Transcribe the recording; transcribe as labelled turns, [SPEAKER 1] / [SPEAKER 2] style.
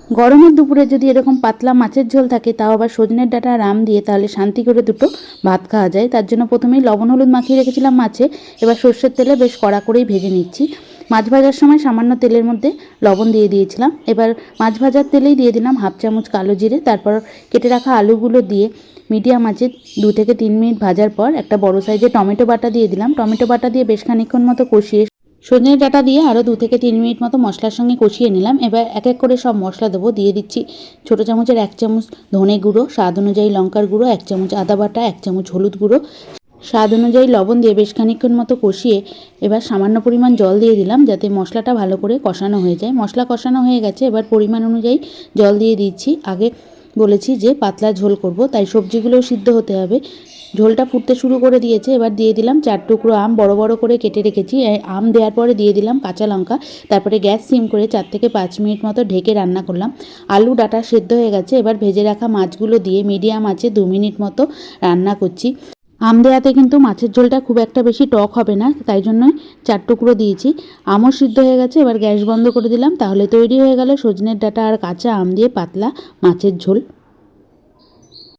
[SPEAKER 1] গরমের দুপুরে যদি এরকম পাতলা মাছের ঝোল থাকে, তাও আবার সজনের ডাঁটা আর আম দিয়ে, তাহলে শান্তি করে দুটো ভাত খাওয়া যায়। তার জন্য প্রথমেই লবণ হলুদ মাখিয়ে রেখেছিলাম মাছে। এবার সর্ষের তেলে বেশ কড়া করেই ভেজে নিচ্ছি। মাছ ভাজার সময় সামান্য তেলের মধ্যে লবণ দিয়ে দিয়েছিলাম। এবার মাছ ভাজার তেলেই দিয়ে দিলাম হাফ চামচ কালো জিরে। তারপর কেটে রাখা আলুগুলো দিয়ে মিডিয়াম আঁচে 2 থেকে 3 মিনিট ভাজার পর একটা বড় সাইজের টমেটো বাটা দিয়ে দিলাম। টমেটো বাটা দিয়ে বেশ খানিকক্ষণ মতো কষিয়ে সজনের ডাঁটা দিয়ে আরও 2 থেকে 3 মিনিট মতো মশলার সঙ্গে কষিয়ে নিলাম। এবার এক এক করে সব মশলা দেবো। দিয়ে দিচ্ছি ছোটো চামচের 1 চামচ ধনে গুঁড়ো, স্বাদ অনুযায়ী লঙ্কার গুঁড়ো, 1 চামচ আদা বাটা, 1 চামচ হলুদ গুঁড়ো, স্বাদ অনুযায়ী লবণ দিয়ে বেশ খানিকক্ষণ মতো কষিয়ে এবার সামান্য পরিমাণ জল দিয়ে দিলাম, যাতে মশলাটা ভালো করে কষানো হয়ে যায়। মশলা কষানো হয়ে গেছে, এবার পরিমাণ অনুযায়ী জল দিয়ে দিচ্ছি। আগে বলেছি যে পাতলা ঝোল করব, তাই সবজিগুলোও সিদ্ধ হতে হবে। ঝোলটা ফুটতে শুরু করে দিয়েছে। এবার দিয়ে দিলাম 4 টুকরো আম বড় বড় করে কেটে রেখেছি। আম দেওয়ার পরে দিয়ে দিলাম কাঁচা লঙ্কা। তারপরে গ্যাস সিম করে 4 থেকে 5 মিনিট মতো ঢেকে রান্না করলাম। আলু ডাঁটা সেদ্ধ হয়ে গেছে। এবার ভেজে রাখা মাছগুলো দিয়ে মিডিয়াম আঁচে 2 মিনিট মতো রান্না করছি। আম দেওয়াতে কিন্তু মাছের ঝোলটা খুব একটা বেশি টক হবে না, তাই জন্যই 4 টুকরো দিয়েছি। আমও সিদ্ধ হয়ে গেছে। এবার গ্যাস বন্ধ করে দিলাম। তাহলে তৈরি হয়ে গেল সজনের ডাঁটা আর কাঁচা আম দিয়ে পাতলা মাছের ঝোল।